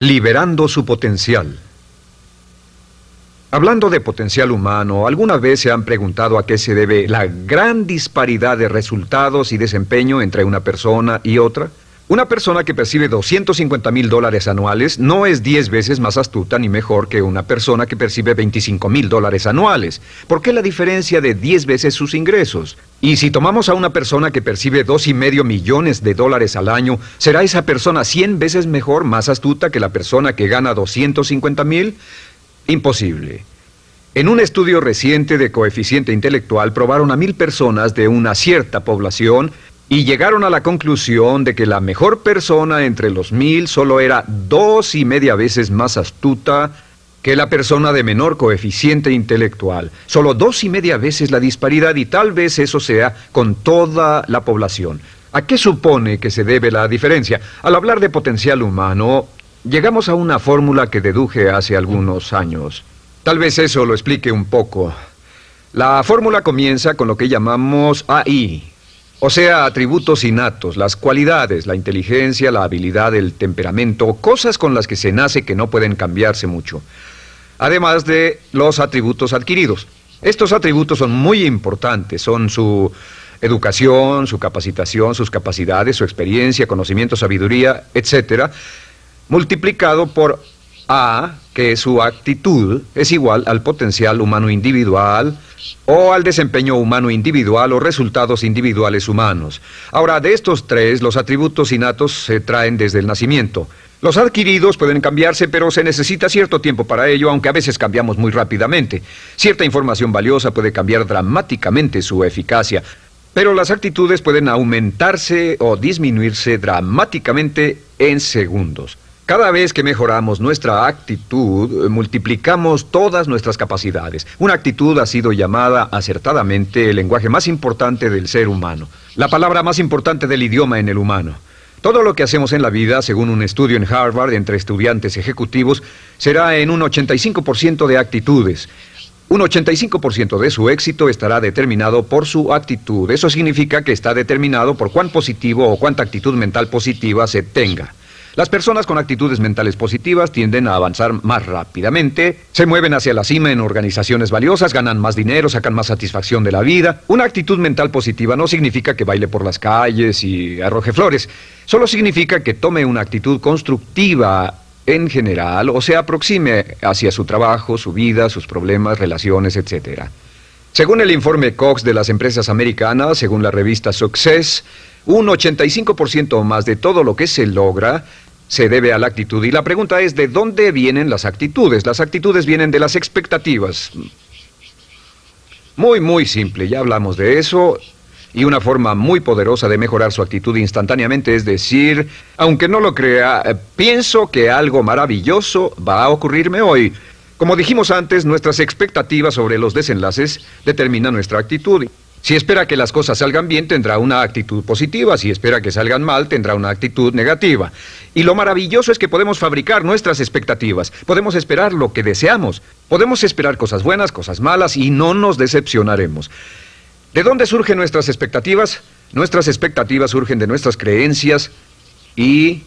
Liberando su potencial. Hablando de potencial humano, ¿alguna vez se han preguntado a qué se debe la gran disparidad de resultados y desempeño entre una persona y otra? Una persona que percibe $250,000 anuales no es 10 veces más astuta ni mejor que una persona que percibe $25,000 anuales. ¿Por qué la diferencia de 10 veces sus ingresos? Y si tomamos a una persona que percibe $2,5 millones al año, ¿será esa persona 100 veces mejor, más astuta que la persona que gana $250,000? Imposible. En un estudio reciente de coeficiente intelectual probaron a 1,000 personas de una cierta población y llegaron a la conclusión de que la mejor persona entre los 1,000 solo era 2,5 veces más astuta que la persona de menor coeficiente intelectual. Solo 2,5 veces la disparidad, y tal vez eso sea con toda la población. ¿A qué supone que se debe la diferencia? Al hablar de potencial humano, llegamos a una fórmula que deduje hace algunos años. Tal vez eso lo explique un poco. La fórmula comienza con lo que llamamos AI. O sea, atributos innatos, las cualidades, la inteligencia, la habilidad, el temperamento, cosas con las que se nace que no pueden cambiarse mucho. Además de los atributos adquiridos. Estos atributos son muy importantes, son su educación, su capacitación, sus capacidades, su experiencia, conocimiento, sabiduría, etc., multiplicado por A, que es su actitud, es igual al potencial humano individual, o al desempeño humano individual o resultados individuales humanos. Ahora, de estos tres, los atributos innatos se traen desde el nacimiento. Los adquiridos pueden cambiarse, pero se necesita cierto tiempo para ello, aunque a veces cambiamos muy rápidamente. Cierta información valiosa puede cambiar dramáticamente su eficacia, pero las actitudes pueden aumentarse o disminuirse dramáticamente en segundos. Cada vez que mejoramos nuestra actitud, multiplicamos todas nuestras capacidades. Una actitud ha sido llamada acertadamente el lenguaje más importante del ser humano, la palabra más importante del idioma en el humano. Todo lo que hacemos en la vida, según un estudio en Harvard entre estudiantes ejecutivos, será en un 85% de actitudes. Un 85% de su éxito estará determinado por su actitud. Eso significa que está determinado por cuán positivo o cuánta actitud mental positiva se tenga. Las personas con actitudes mentales positivas tienden a avanzar más rápidamente, se mueven hacia la cima en organizaciones valiosas, ganan más dinero, sacan más satisfacción de la vida. Una actitud mental positiva no significa que baile por las calles y arroje flores. Solo significa que tome una actitud constructiva en general o se aproxime hacia su trabajo, su vida, sus problemas, relaciones, etc. Según el informe Cox de las empresas americanas, según la revista Success, un 85% o más de todo lo que se logra se debe a la actitud. Y la pregunta es, ¿de dónde vienen las actitudes? Las actitudes vienen de las expectativas. Muy simple, ya hablamos de eso. Y una forma muy poderosa de mejorar su actitud instantáneamente es decir, aunque no lo crea, pienso que algo maravilloso va a ocurrirme hoy. Como dijimos antes, nuestras expectativas sobre los desenlaces determinan nuestra actitud. Si espera que las cosas salgan bien, tendrá una actitud positiva. Si espera que salgan mal, tendrá una actitud negativa. Y lo maravilloso es que podemos fabricar nuestras expectativas. Podemos esperar lo que deseamos. Podemos esperar cosas buenas, cosas malas, y no nos decepcionaremos. ¿De dónde surgen nuestras expectativas? Nuestras expectativas surgen de nuestras creencias y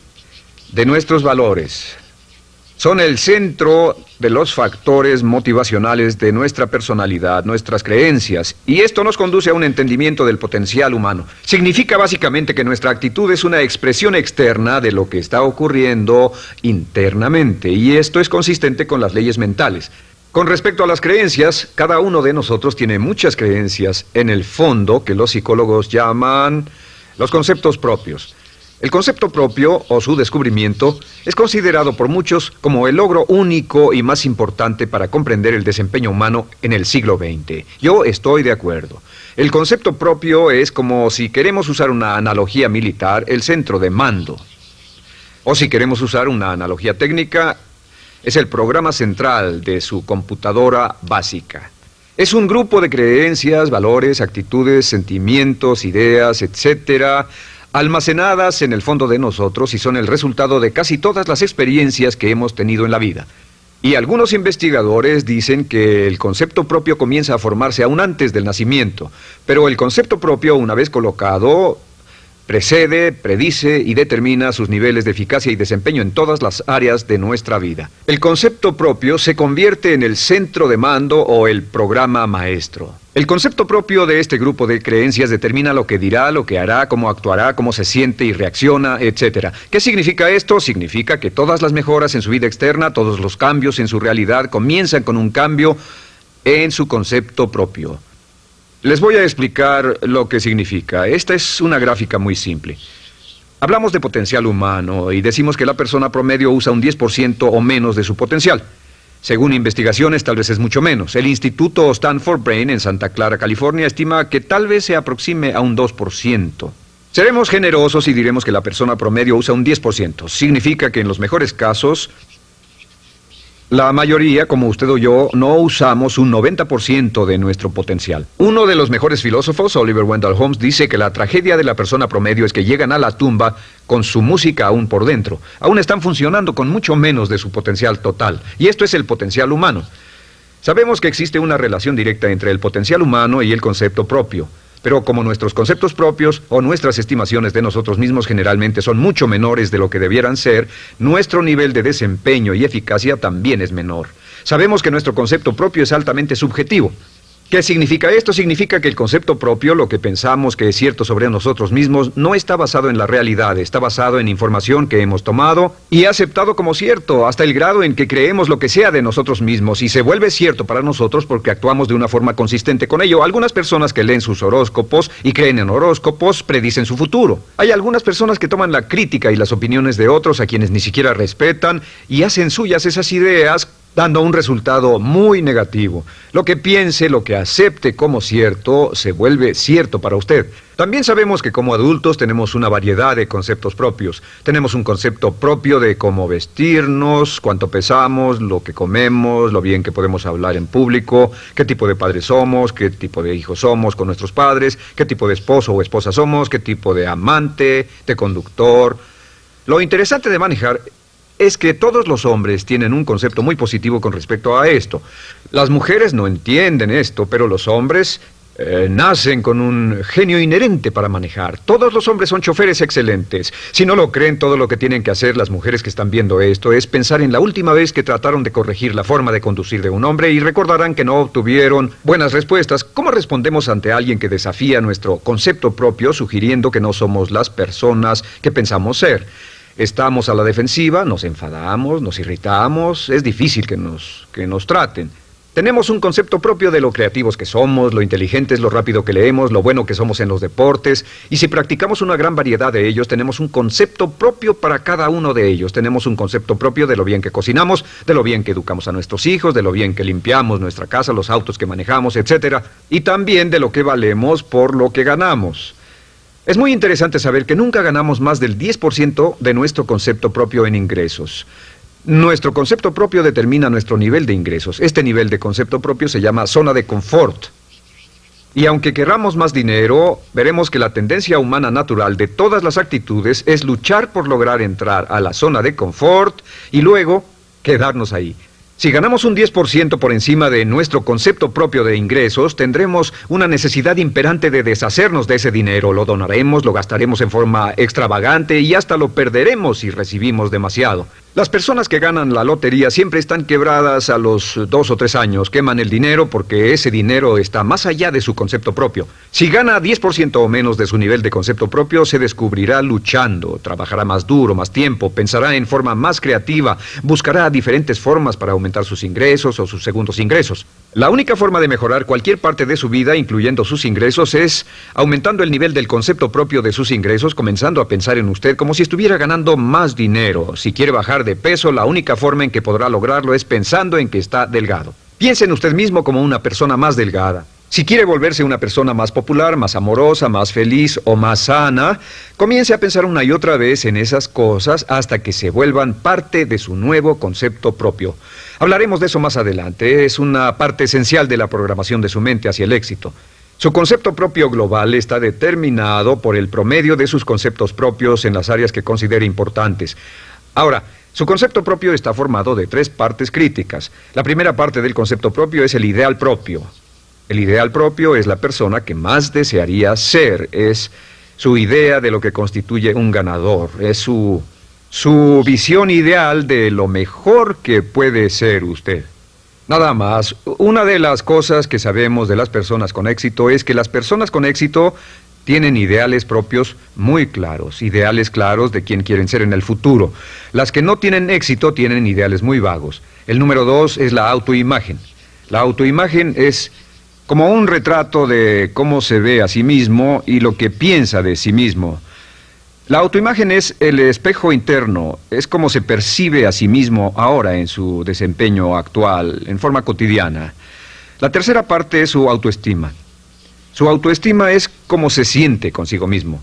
de nuestros valores. Son el centro de los factores motivacionales de nuestra personalidad, nuestras creencias. Y esto nos conduce a un entendimiento del potencial humano. Significa básicamente que nuestra actitud es una expresión externa de lo que está ocurriendo internamente. Y esto es consistente con las leyes mentales. Con respecto a las creencias, cada uno de nosotros tiene muchas creencias en el fondo que los psicólogos llaman los conceptos propios. El concepto propio, o su descubrimiento, es considerado por muchos como el logro único y más importante para comprender el desempeño humano en el siglo XX. Yo estoy de acuerdo. El concepto propio es como, si queremos usar una analogía militar, el centro de mando. O si queremos usar una analogía técnica, es el programa central de su computadora básica. Es un grupo de creencias, valores, actitudes, sentimientos, ideas, etcétera, almacenadas en el fondo de nosotros y son el resultado de casi todas las experiencias que hemos tenido en la vida. Y algunos investigadores dicen que el concepto propio comienza a formarse aún antes del nacimiento, pero el concepto propio, una vez colocado, precede, predice y determina sus niveles de eficacia y desempeño en todas las áreas de nuestra vida. El concepto propio se convierte en el centro de mando o el programa maestro. El concepto propio de este grupo de creencias determina lo que dirá, lo que hará, cómo actuará, cómo se siente y reacciona, etc. ¿Qué significa esto? Significa que todas las mejoras en su vida externa, todos los cambios en su realidad comienzan con un cambio en su concepto propio. Les voy a explicar lo que significa. Esta es una gráfica muy simple. Hablamos de potencial humano y decimos que la persona promedio usa un 10% o menos de su potencial. Según investigaciones, tal vez es mucho menos. El Instituto Stanford Brain en Santa Clara, California, estima que tal vez se aproxime a un 2%. Seremos generosos y diremos que la persona promedio usa un 10%. Significa que en los mejores casos, la mayoría, como usted o yo, no usamos un 90% de nuestro potencial. Uno de los mejores filósofos, Oliver Wendell Holmes, dice que la tragedia de la persona promedio es que llegan a la tumba con su música aún por dentro. Aún están funcionando con mucho menos de su potencial total. Y esto es el potencial humano. Sabemos que existe una relación directa entre el potencial humano y el concepto propio. Pero como nuestros conceptos propios o nuestras estimaciones de nosotros mismos generalmente son mucho menores de lo que debieran ser, nuestro nivel de desempeño y eficacia también es menor. Sabemos que nuestro concepto propio es altamente subjetivo. ¿Qué significa esto? Significa que el concepto propio, lo que pensamos que es cierto sobre nosotros mismos, no está basado en la realidad, está basado en información que hemos tomado y aceptado como cierto, hasta el grado en que creemos lo que sea de nosotros mismos y se vuelve cierto para nosotros porque actuamos de una forma consistente con ello. Algunas personas que leen sus horóscopos y creen en horóscopos predicen su futuro. Hay algunas personas que toman la crítica y las opiniones de otros a quienes ni siquiera respetan y hacen suyas esas ideas, dando un resultado muy negativo. Lo que piense, lo que acepte como cierto, se vuelve cierto para usted. También sabemos que como adultos tenemos una variedad de conceptos propios. Tenemos un concepto propio de cómo vestirnos, cuánto pesamos, lo que comemos, lo bien que podemos hablar en público, qué tipo de padres somos, qué tipo de hijos somos con nuestros padres, qué tipo de esposo o esposa somos, qué tipo de amante, de conductor. Lo interesante de manejar es que todos los hombres tienen un concepto muy positivo con respecto a esto. Las mujeres no entienden esto, pero los hombres nacen con un genio inherente para manejar. Todos los hombres son choferes excelentes. Si no lo creen, todo lo que tienen que hacer las mujeres que están viendo esto es pensar en la última vez que trataron de corregir la forma de conducir de un hombre y recordarán que no obtuvieron buenas respuestas. ¿Cómo respondemos ante alguien que desafía nuestro concepto propio, sugiriendo que no somos las personas que pensamos ser? Estamos a la defensiva, nos enfadamos, nos irritamos, es difícil que nos traten. Tenemos un concepto propio de lo creativos que somos, lo inteligentes, lo rápido que leemos, lo bueno que somos en los deportes, y si practicamos una gran variedad de ellos, tenemos un concepto propio para cada uno de ellos. Tenemos un concepto propio de lo bien que cocinamos, de lo bien que educamos a nuestros hijos, de lo bien que limpiamos nuestra casa, los autos que manejamos, etc. Y también de lo que valemos por lo que ganamos. Es muy interesante saber que nunca ganamos más del 10% de nuestro concepto propio en ingresos. Nuestro concepto propio determina nuestro nivel de ingresos. Este nivel de concepto propio se llama zona de confort. Y aunque querramos más dinero, veremos que la tendencia humana natural de todas las actitudes es luchar por lograr entrar a la zona de confort y luego quedarnos ahí. Si ganamos un 10% por encima de nuestro concepto propio de ingresos, tendremos una necesidad imperante de deshacernos de ese dinero. Lo donaremos, lo gastaremos en forma extravagante y hasta lo perderemos si recibimos demasiado. Las personas que ganan la lotería siempre están quebradas a los 2 o 3 años. Queman el dinero porque ese dinero está más allá de su concepto propio. Si gana 10% o menos de su nivel de concepto propio, se descubrirá luchando, trabajará más duro, más tiempo, pensará en forma más creativa, buscará diferentes formas para aumentar sus ingresos o sus segundos ingresos. La única forma de mejorar cualquier parte de su vida, incluyendo sus ingresos, es aumentando el nivel del concepto propio de sus ingresos, comenzando a pensar en usted como si estuviera ganando más dinero. Si quiere bajar de peso, la única forma en que podrá lograrlo es pensando en que está delgado. Piense en usted mismo como una persona más delgada. Si quiere volverse una persona más popular, más amorosa, más feliz o más sana, comience a pensar una y otra vez en esas cosas hasta que se vuelvan parte de su nuevo concepto propio. Hablaremos de eso más adelante. Es una parte esencial de la programación de su mente hacia el éxito. Su concepto propio global está determinado por el promedio de sus conceptos propios en las áreas que considere importantes. Ahora, su concepto propio está formado de 3 partes críticas. La primera parte del concepto propio es el ideal propio. El ideal propio es la persona que más desearía ser, es su idea de lo que constituye un ganador, es su visión ideal de lo mejor que puede ser usted. Nada más, una de las cosas que sabemos de las personas con éxito es que las personas con éxito tienen ideales propios muy claros, ideales claros de quién quieren ser en el futuro. Las que no tienen éxito tienen ideales muy vagos. El número 2 es la autoimagen. La autoimagen es como un retrato de cómo se ve a sí mismo y lo que piensa de sí mismo. La autoimagen es el espejo interno, es como se percibe a sí mismo ahora en su desempeño actual, en forma cotidiana. La tercera parte es su autoestima. Su autoestima es cómo se siente consigo mismo.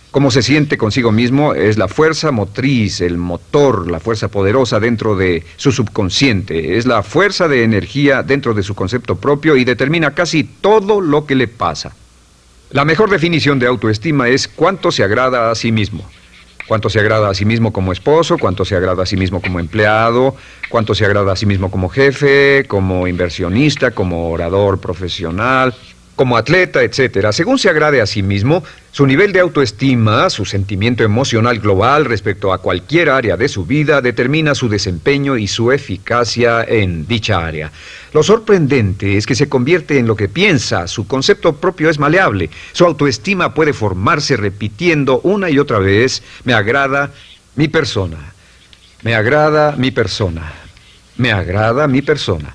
Cómo se siente consigo mismo es la fuerza motriz, el motor, la fuerza poderosa dentro de su subconsciente. Es la fuerza de energía dentro de su concepto propio y determina casi todo lo que le pasa. La mejor definición de autoestima es cuánto se agrada a sí mismo. Cuánto se agrada a sí mismo como esposo, cuánto se agrada a sí mismo como empleado, cuánto se agrada a sí mismo como jefe, como inversionista, como orador profesional, como atleta, etcétera. Según se agrade a sí mismo, su nivel de autoestima, su sentimiento emocional global respecto a cualquier área de su vida, determina su desempeño y su eficacia en dicha área. Lo sorprendente es que se convierte en lo que piensa, su concepto propio es maleable, su autoestima puede formarse repitiendo una y otra vez: me agrada mi persona, me agrada mi persona, me agrada mi persona.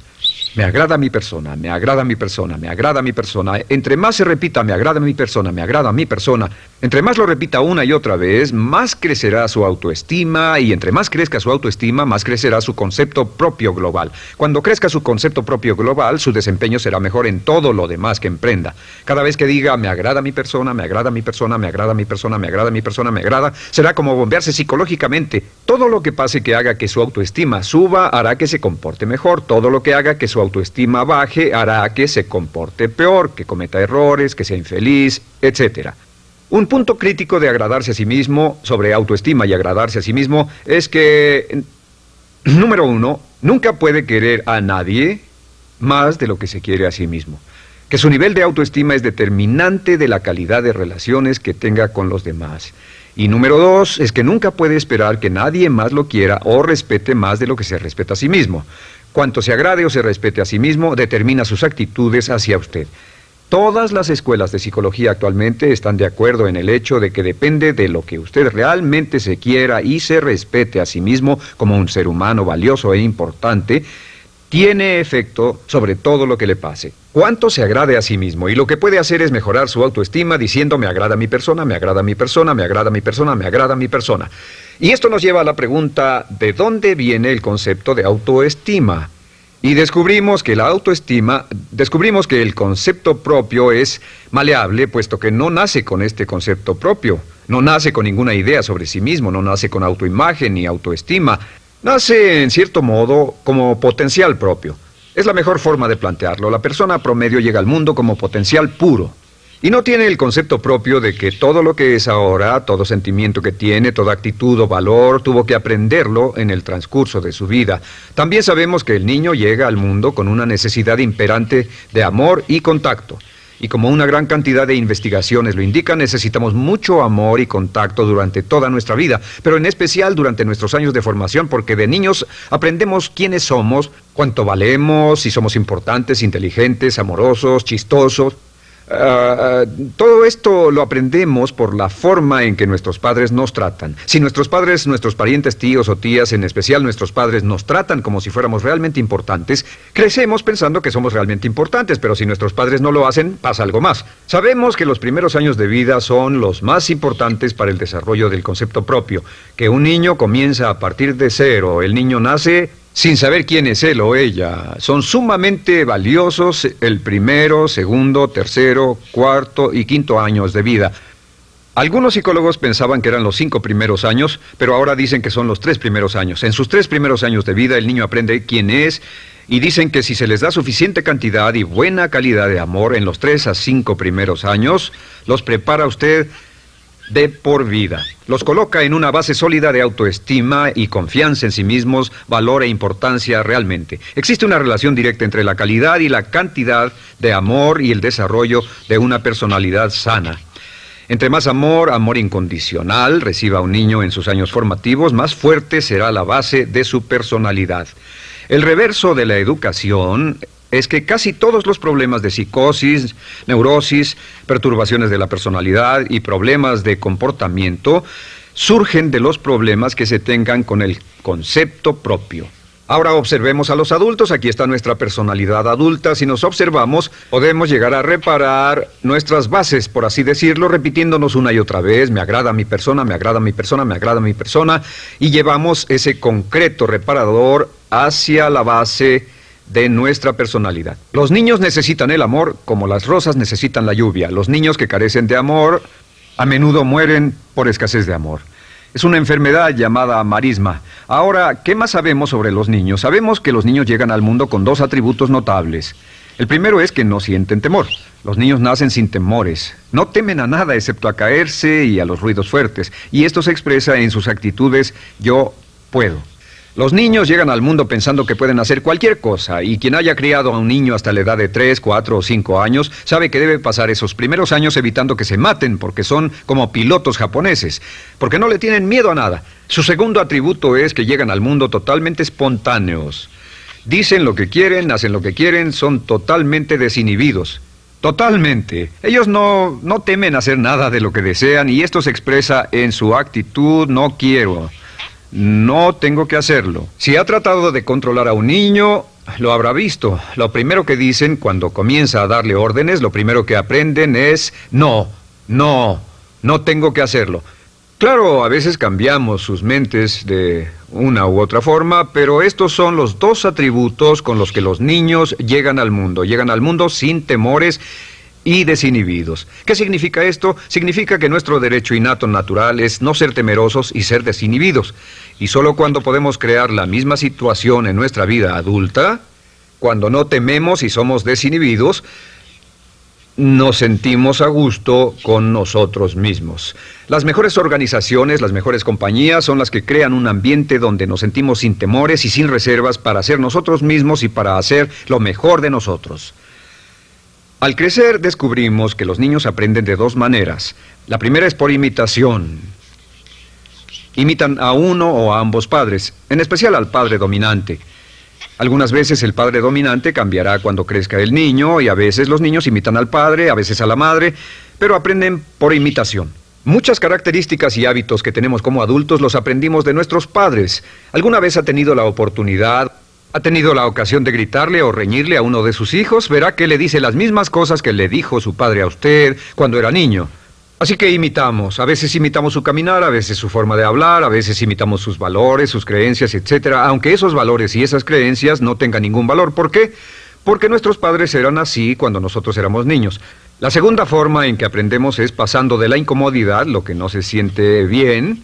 Me agrada mi persona, me agrada mi persona, me agrada mi persona. Entre más se repita, me agrada mi persona, me agrada mi persona, entre más lo repita una y otra vez, más crecerá su autoestima, y entre más crezca su autoestima, más crecerá su concepto propio global. Cuando crezca su concepto propio global, su desempeño será mejor en todo lo demás que emprenda. Cada vez que diga, me agrada mi persona, me agrada mi persona, me agrada mi persona, me agrada mi persona, me agrada, será como bombearse psicológicamente. Todo lo que pase que haga que su autoestima suba, hará que se comporte mejor. Todo lo que haga que su autoestima baje hará que se comporte peor, que cometa errores, que sea infeliz, etc. Un punto crítico de agradarse a sí mismo, sobre autoestima y agradarse a sí mismo, es que, número 1, nunca puede querer a nadie más de lo que se quiere a sí mismo. Que su nivel de autoestima es determinante de la calidad de relaciones que tenga con los demás. Y número 2, es que nunca puede esperar que nadie más lo quiera o respete más de lo que se respeta a sí mismo. Cuanto se agrade o se respete a sí mismo, determina sus actitudes hacia usted. Todas las escuelas de psicología actualmente están de acuerdo en el hecho de que depende de lo que usted realmente se quiera y se respete a sí mismo como un ser humano valioso e importante, tiene efecto sobre todo lo que le pase. Cuánto se agrade a sí mismo, y lo que puede hacer es mejorar su autoestima diciendo: me agrada mi persona, me agrada mi persona, me agrada mi persona, me agrada mi persona. Y esto nos lleva a la pregunta: ¿de dónde viene el concepto de autoestima? Y descubrimos que el concepto propio es maleable, puesto que no nace con este concepto propio, no nace con ninguna idea sobre sí mismo, no nace con autoimagen ni autoestima. Nace, en cierto modo, como potencial propio. Es la mejor forma de plantearlo. La persona promedio llega al mundo como potencial puro. Y no tiene el concepto propio de que todo lo que es ahora, todo sentimiento que tiene, toda actitud o valor, tuvo que aprenderlo en el transcurso de su vida. También sabemos que el niño llega al mundo con una necesidad imperante de amor y contacto. Y como una gran cantidad de investigaciones lo indican, necesitamos mucho amor y contacto durante toda nuestra vida, pero en especial durante nuestros años de formación, porque de niños aprendemos quiénes somos, cuánto valemos, si somos importantes, inteligentes, amorosos, chistosos. Todo esto lo aprendemos por la forma en que nuestros padres nos tratan. Si nuestros padres, nuestros parientes, tíos o tías, en especial nuestros padres, nos tratan como si fuéramos realmente importantes, crecemos pensando que somos realmente importantes, pero si nuestros padres no lo hacen, pasa algo más. Sabemos que los primeros años de vida son los más importantes para el desarrollo del concepto propio, que un niño comienza a partir de cero. El niño nace sin saber quién es él o ella. Son sumamente valiosos el primero, segundo, tercero, cuarto y quinto años de vida. Algunos psicólogos pensaban que eran los 5 primeros años, pero ahora dicen que son los 3 primeros años. En sus 3 primeros años de vida el niño aprende quién es, y dicen que si se les da suficiente cantidad y buena calidad de amor en los 3 a 5 primeros años, los prepara usted de por vida. Los coloca en una base sólida de autoestima y confianza en sí mismos, valor e importancia realmente. Existe una relación directa entre la calidad y la cantidad de amor y el desarrollo de una personalidad sana. Entre más amor, amor incondicional, reciba un niño en sus años formativos, más fuerte será la base de su personalidad. El reverso de la educación es que casi todos los problemas de psicosis, neurosis, perturbaciones de la personalidad y problemas de comportamiento surgen de los problemas que se tengan con el concepto propio. Ahora observemos a los adultos. Aquí está nuestra personalidad adulta. Si nos observamos, podemos llegar a reparar nuestras bases, por así decirlo, repitiéndonos una y otra vez: me agrada mi persona, me agrada mi persona, me agrada mi persona, y llevamos ese concreto reparador hacia la base de nuestra personalidad. Los niños necesitan el amor como las rosas necesitan la lluvia. Los niños que carecen de amor a menudo mueren por escasez de amor. Es una enfermedad llamada marisma. Ahora, ¿qué más sabemos sobre los niños? Sabemos que los niños llegan al mundo con dos atributos notables. El primero es que no sienten temor. Los niños nacen sin temores. No temen a nada excepto a caerse y a los ruidos fuertes. Y esto se expresa en sus actitudes: yo puedo. Los niños llegan al mundo pensando que pueden hacer cualquier cosa, y quien haya criado a un niño hasta la edad de 3, 4 o 5 años sabe que debe pasar esos primeros años evitando que se maten, porque son como pilotos japoneses, porque no le tienen miedo a nada. Su segundo atributo es que llegan al mundo totalmente espontáneos. Dicen lo que quieren, hacen lo que quieren, son totalmente desinhibidos. Totalmente. Ellos no temen hacer nada de lo que desean, y esto se expresa en su actitud: no quiero. No tengo que hacerlo. Si ha tratado de controlar a un niño, lo habrá visto. Lo primero que dicen cuando comienza a darle órdenes, lo primero que aprenden es: no tengo que hacerlo. Claro, a veces cambiamos sus mentes de una u otra forma, pero estos son los dos atributos con los que los niños llegan al mundo. Llegan al mundo sin temores y desinhibidos. ¿Qué significa esto? Significa que nuestro derecho innato natural es no ser temerosos y ser desinhibidos. Y solo cuando podemos crear la misma situación en nuestra vida adulta, cuando no tememos y somos desinhibidos, nos sentimos a gusto con nosotros mismos. Las mejores organizaciones, las mejores compañías son las que crean un ambiente donde nos sentimos sin temores y sin reservas para ser nosotros mismos y para hacer lo mejor de nosotros. Al crecer descubrimos que los niños aprenden de dos maneras. La primera es por imitación. Imitan a uno o a ambos padres, en especial al padre dominante. Algunas veces el padre dominante cambiará cuando crezca el niño, y a veces los niños imitan al padre, a veces a la madre, pero aprenden por imitación. Muchas características y hábitos que tenemos como adultos los aprendimos de nuestros padres. ¿Alguna vez ha tenido la ocasión de gritarle o reñirle a uno de sus hijos? Verá que le dice las mismas cosas que le dijo su padre a usted cuando era niño. Así que imitamos. A veces imitamos su caminar, a veces su forma de hablar, a veces imitamos sus valores, sus creencias, etc. Aunque esos valores y esas creencias no tengan ningún valor. ¿Por qué? Porque nuestros padres eran así cuando nosotros éramos niños. La segunda forma en que aprendemos es pasando de la incomodidad, lo que no se siente bien,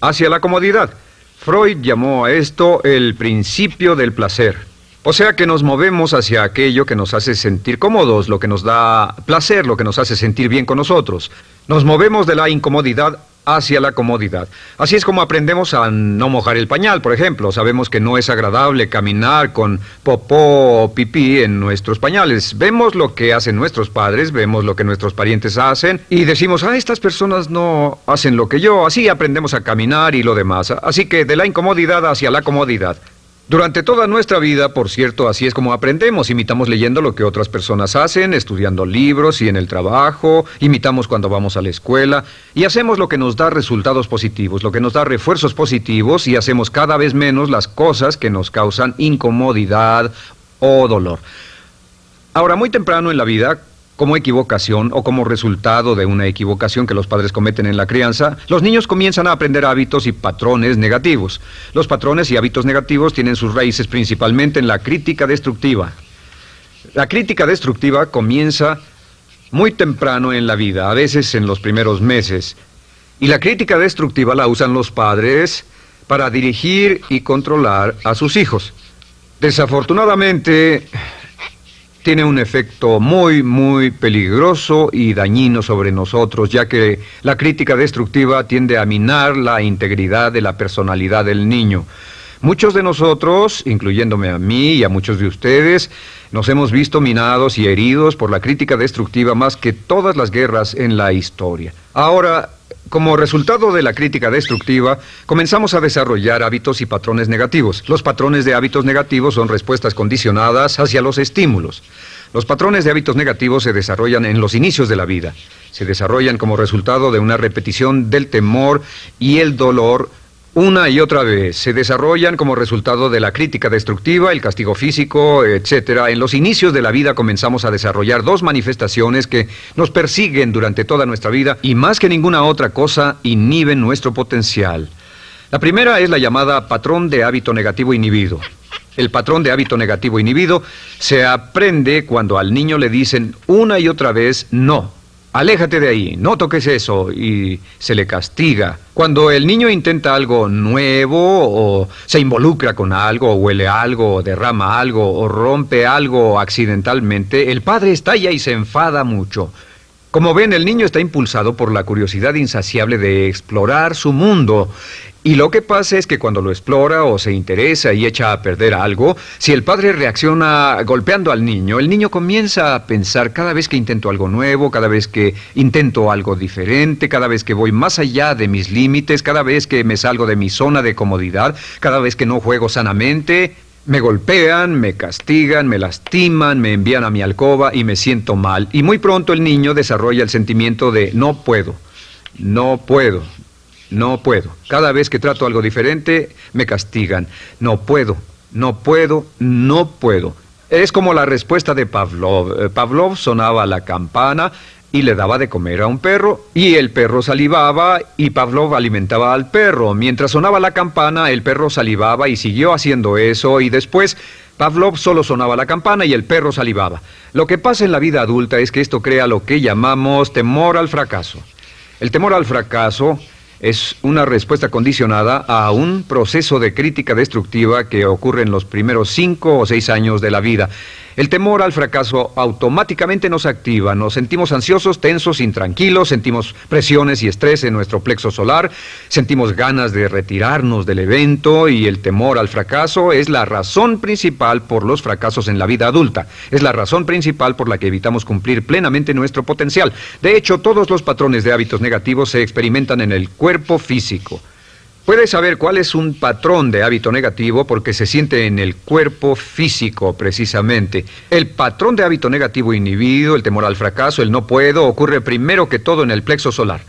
hacia la comodidad. Freud llamó a esto el principio del placer. O sea que nos movemos hacia aquello que nos hace sentir cómodos, lo que nos da placer, lo que nos hace sentir bien con nosotros. Nos movemos de la incomodidad hacia la comodidad. Así es como aprendemos a no mojar el pañal, por ejemplo. Sabemos que no es agradable caminar con popó o pipí en nuestros pañales. Vemos lo que hacen nuestros padres, vemos lo que nuestros parientes hacen y decimos: estas personas no hacen lo que yo. Así aprendemos a caminar y lo demás. Así que de la incomodidad hacia la comodidad. Durante toda nuestra vida, por cierto, así es como aprendemos. Imitamos leyendo lo que otras personas hacen, estudiando libros y en el trabajo, imitamos cuando vamos a la escuela, y hacemos lo que nos da resultados positivos, lo que nos da refuerzos positivos, y hacemos cada vez menos las cosas que nos causan incomodidad o dolor. Ahora, muy temprano en la vida, como equivocación o como resultado de una equivocación que los padres cometen en la crianza, los niños comienzan a aprender hábitos y patrones negativos. Los patrones y hábitos negativos tienen sus raíces principalmente en la crítica destructiva. La crítica destructiva comienza muy temprano en la vida, a veces en los primeros meses. Y la crítica destructiva la usan los padres para dirigir y controlar a sus hijos. Desafortunadamente, tiene un efecto muy peligroso y dañino sobre nosotros, ya que la crítica destructiva tiende a minar la integridad de la personalidad del niño. Muchos de nosotros, incluyéndome a mí y a muchos de ustedes, nos hemos visto minados y heridos por la crítica destructiva más que todas las guerras en la historia. Ahora, como resultado de la crítica destructiva, comenzamos a desarrollar hábitos y patrones negativos. Los patrones de hábitos negativos son respuestas condicionadas hacia los estímulos. Los patrones de hábitos negativos se desarrollan en los inicios de la vida. Se desarrollan como resultado de una repetición del temor y el dolor una y otra vez. Se desarrollan como resultado de la crítica destructiva, el castigo físico, etc. En los inicios de la vida comenzamos a desarrollar dos manifestaciones que nos persiguen durante toda nuestra vida y más que ninguna otra cosa inhiben nuestro potencial. La primera es la llamada patrón de hábito negativo inhibido. El patrón de hábito negativo inhibido se aprende cuando al niño le dicen una y otra vez no. Aléjate de ahí, no toques eso, y se le castiga. Cuando el niño intenta algo nuevo, o se involucra con algo, o huele algo, o derrama algo, o rompe algo accidentalmente, el padre estalla y se enfada mucho. Como ven, el niño está impulsado por la curiosidad insaciable de explorar su mundo. Y lo que pasa es que cuando lo explora o se interesa y echa a perder algo, si el padre reacciona golpeando al niño, el niño comienza a pensar cada vez que intento algo nuevo, cada vez que intento algo diferente, cada vez que voy más allá de mis límites, cada vez que me salgo de mi zona de comodidad, cada vez que no juego sanamente, me golpean, me castigan, me lastiman, me envían a mi alcoba y me siento mal. Y muy pronto el niño desarrolla el sentimiento de no puedo, no puedo. No puedo. Cada vez que trato algo diferente, me castigan. No puedo, no puedo, no puedo. Es como la respuesta de Pavlov. Pavlov sonaba la campana y le daba de comer a un perro, y el perro salivaba y Pavlov alimentaba al perro. Mientras sonaba la campana, el perro salivaba y siguió haciendo eso, y después Pavlov solo sonaba la campana y el perro salivaba. Lo que pasa en la vida adulta es que esto crea lo que llamamos temor al fracaso. El temor al fracaso es una respuesta condicionada a un proceso de crítica destructiva que ocurre en los primeros 5 o 6 años de la vida. El temor al fracaso automáticamente nos activa, nos sentimos ansiosos, tensos, intranquilos, sentimos presiones y estrés en nuestro plexo solar, sentimos ganas de retirarnos del evento, y el temor al fracaso es la razón principal por los fracasos en la vida adulta. Es la razón principal por la que evitamos cumplir plenamente nuestro potencial. De hecho, todos los patrones de hábitos negativos se experimentan en el cuerpo físico. Puedes saber cuál es un patrón de hábito negativo porque se siente en el cuerpo físico, precisamente. El patrón de hábito negativo inhibido, el temor al fracaso, el no puedo, ocurre primero que todo en el plexo solar.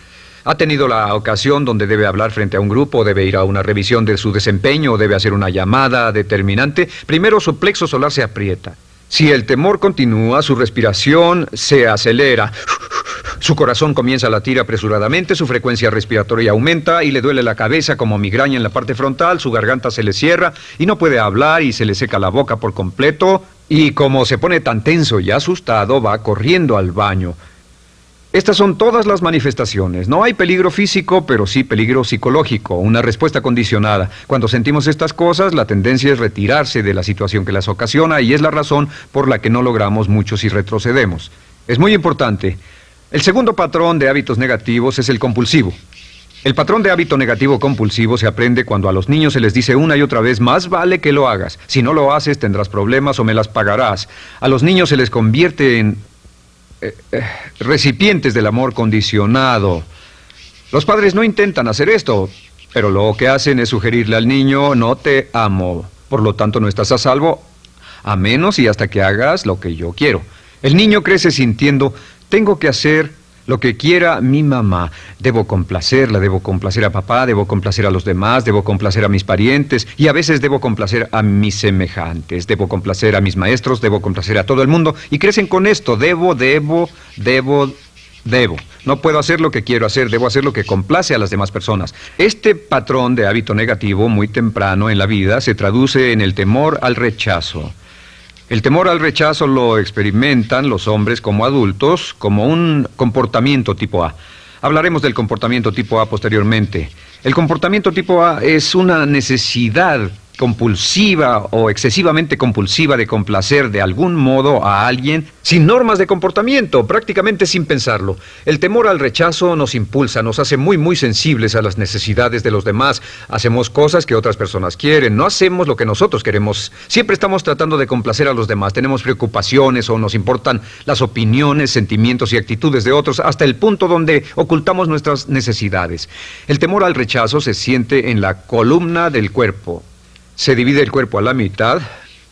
¿Ha tenido la ocasión donde debe hablar frente a un grupo, debe ir a una revisión de su desempeño, o debe hacer una llamada determinante? Primero su plexo solar se aprieta. Si el temor continúa, su respiración se acelera. Su corazón comienza a latir apresuradamente, su frecuencia respiratoria aumenta y le duele la cabeza como migraña en la parte frontal, su garganta se le cierra y no puede hablar y se le seca la boca por completo, y como se pone tan tenso y asustado, va corriendo al baño. Estas son todas las manifestaciones. No hay peligro físico, pero sí peligro psicológico, una respuesta condicionada. Cuando sentimos estas cosas, la tendencia es retirarse de la situación que las ocasiona, y es la razón por la que no logramos mucho si retrocedemos. Es muy importante. El segundo patrón de hábitos negativos es el compulsivo. El patrón de hábito negativo compulsivo se aprende cuando a los niños se les dice una y otra vez: más vale que lo hagas. Si no lo haces, tendrás problemas o me las pagarás. A los niños se les convierte en recipientes del amor condicionado. Los padres no intentan hacer esto, pero lo que hacen es sugerirle al niño: no te amo, por lo tanto no estás a salvo, a menos y hasta que hagas lo que yo quiero. El niño crece sintiendo: tengo que hacer lo que quiera mi mamá. Debo complacerla, debo complacer a papá, debo complacer a los demás, debo complacer a mis parientes, y a veces debo complacer a mis semejantes, debo complacer a mis maestros, debo complacer a todo el mundo, y crecen con esto: debo. No puedo hacer lo que quiero hacer, debo hacer lo que complace a las demás personas. Este patrón de hábito negativo muy temprano en la vida se traduce en el temor al rechazo. El temor al rechazo lo experimentan los hombres como adultos como un comportamiento tipo A. Hablaremos del comportamiento tipo A posteriormente. El comportamiento tipo A es una necesidad compulsiva o excesivamente compulsiva de complacer de algún modo a alguien sin normas de comportamiento, prácticamente sin pensarlo. El temor al rechazo nos impulsa, nos hace muy sensibles a las necesidades de los demás. Hacemos cosas que otras personas quieren, no hacemos lo que nosotros queremos. Siempre estamos tratando de complacer a los demás. Tenemos preocupaciones o nos importan las opiniones, sentimientos y actitudes de otros hasta el punto donde ocultamos nuestras necesidades. El temor al rechazo se siente en la columna del cuerpo. Se divide el cuerpo a la mitad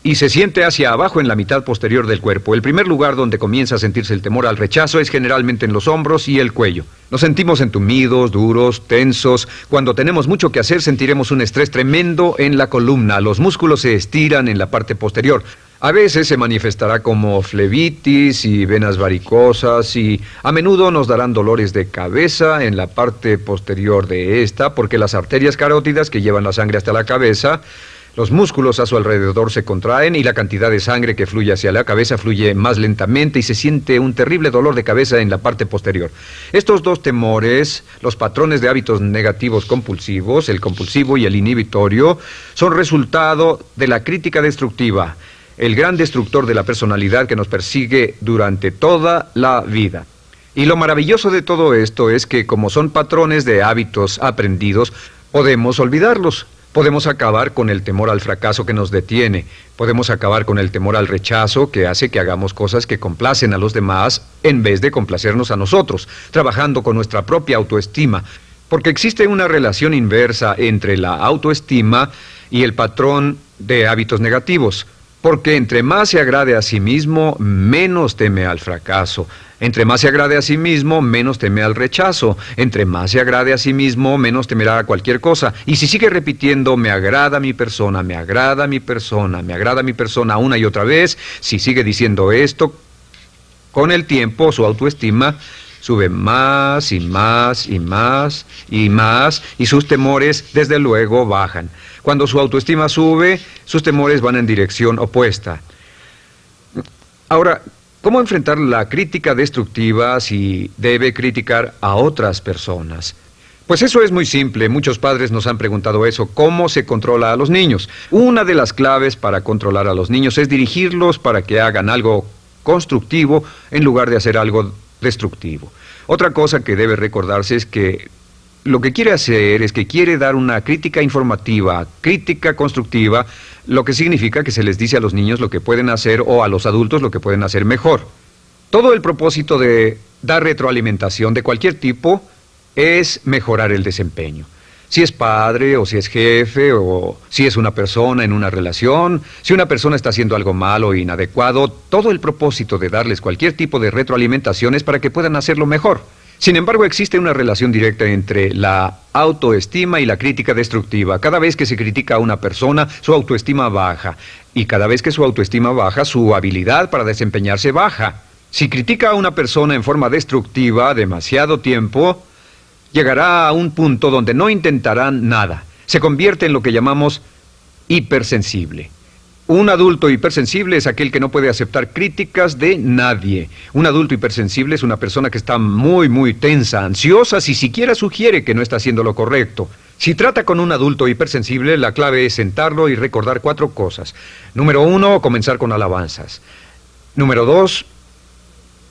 y se siente hacia abajo en la mitad posterior del cuerpo. El primer lugar donde comienza a sentirse el temor al rechazo es generalmente en los hombros y el cuello. Nos sentimos entumidos, duros, tensos. Cuando tenemos mucho que hacer sentiremos un estrés tremendo en la columna. Los músculos se estiran en la parte posterior. A veces se manifestará como flebitis y venas varicosas y a menudo nos darán dolores de cabeza en la parte posterior de esta porque las arterias carótidas que llevan la sangre hasta la cabeza, los músculos a su alrededor se contraen y la cantidad de sangre que fluye hacia la cabeza fluye más lentamente y se siente un terrible dolor de cabeza en la parte posterior. Estos dos temores, los patrones de hábitos negativos compulsivos, el compulsivo y el inhibitorio, son resultado de la crítica destructiva, el gran destructor de la personalidad que nos persigue durante toda la vida. Y lo maravilloso de todo esto es que como son patrones de hábitos aprendidos, podemos olvidarlos. Podemos acabar con el temor al fracaso que nos detiene. Podemos acabar con el temor al rechazo que hace que hagamos cosas que complacen a los demás en vez de complacernos a nosotros, trabajando con nuestra propia autoestima. Porque existe una relación inversa entre la autoestima y el patrón de hábitos negativos. Porque entre más se agrade a sí mismo, menos teme al fracaso. Entre más se agrade a sí mismo, menos teme al rechazo. Entre más se agrade a sí mismo, menos temerá a cualquier cosa. Y si sigue repitiendo, me agrada mi persona, me agrada mi persona, me agrada mi persona una y otra vez, si sigue diciendo esto, con el tiempo su autoestima sube más y más y más y más y sus temores desde luego bajan. Cuando su autoestima sube, sus temores van en dirección opuesta. Ahora, ¿cómo enfrentar la crítica destructiva si debe criticar a otras personas? Pues eso es muy simple. Muchos padres nos han preguntado eso. ¿Cómo se controla a los niños? Una de las claves para controlar a los niños es dirigirlos para que hagan algo constructivo en lugar de hacer algo destructivo. Otra cosa que debe recordarse es que lo que quiere hacer es que quiere dar una crítica informativa, crítica constructiva, lo que significa que se les dice a los niños lo que pueden hacer o a los adultos lo que pueden hacer mejor. Todo el propósito de dar retroalimentación de cualquier tipo es mejorar el desempeño. Si es padre o si es jefe o si es una persona en una relación, si una persona está haciendo algo malo o inadecuado, todo el propósito de darles cualquier tipo de retroalimentación es para que puedan hacerlo mejor. Sin embargo, existe una relación directa entre la autoestima y la crítica destructiva. Cada vez que se critica a una persona, su autoestima baja. Y cada vez que su autoestima baja, su habilidad para desempeñarse baja. Si critica a una persona en forma destructiva demasiado tiempo, llegará a un punto donde no intentarán nada. Se convierte en lo que llamamos hipersensible. Un adulto hipersensible es aquel que no puede aceptar críticas de nadie. Un adulto hipersensible es una persona que está muy tensa, ansiosa, si siquiera sugiere que no está haciendo lo correcto. Si trata con un adulto hipersensible, la clave es sentarlo y recordar 4 cosas. Número 1, comenzar con alabanzas. Número 2,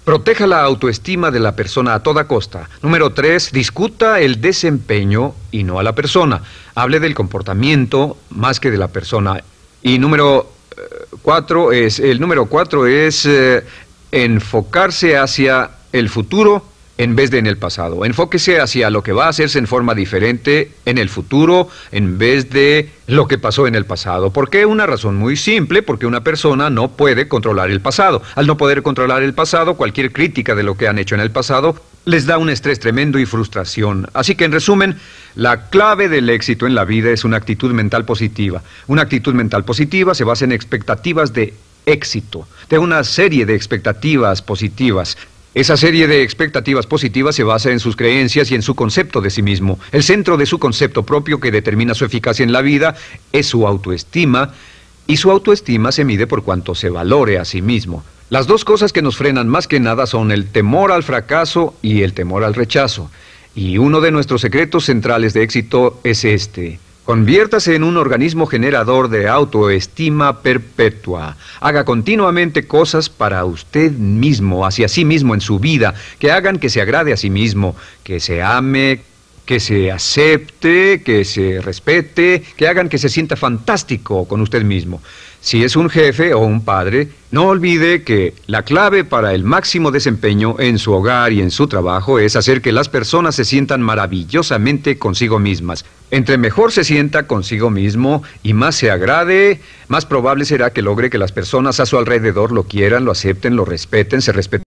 proteja la autoestima de la persona a toda costa. Número 3, discuta el desempeño y no a la persona. Hable del comportamiento más que de la persona. Y número 4 es enfocarse hacia el futuro en vez de en el pasado. Enfóquese hacia lo que va a hacerse en forma diferente en el futuro en vez de lo que pasó en el pasado. ¿Por qué? Una razón muy simple, porque una persona no puede controlar el pasado. Al no poder controlar el pasado, cualquier crítica de lo que han hecho en el pasado les da un estrés tremendo y frustración. Así que, en resumen, la clave del éxito en la vida es una actitud mental positiva. Una actitud mental positiva se basa en expectativas de éxito, de una serie de expectativas positivas. Esa serie de expectativas positivas se basa en sus creencias y en su concepto de sí mismo. El centro de su concepto propio que determina su eficacia en la vida es su autoestima, y su autoestima se mide por cuanto se valore a sí mismo. Las dos cosas que nos frenan más que nada son el temor al fracaso y el temor al rechazo. Y uno de nuestros secretos centrales de éxito es este: Conviértase en un organismo generador de autoestima perpetua. Haga continuamente cosas para usted mismo, hacia sí mismo en su vida, que hagan que se agrade a sí mismo, que se ame, que se acepte, que se respete, que hagan que se sienta fantástico con usted mismo. Si es un jefe o un padre, no olvide que la clave para el máximo desempeño en su hogar y en su trabajo es hacer que las personas se sientan maravillosamente consigo mismas. Entre mejor se sienta consigo mismo y más se agrade, más probable será que logre que las personas a su alrededor lo quieran, lo acepten, lo respeten, se respeten.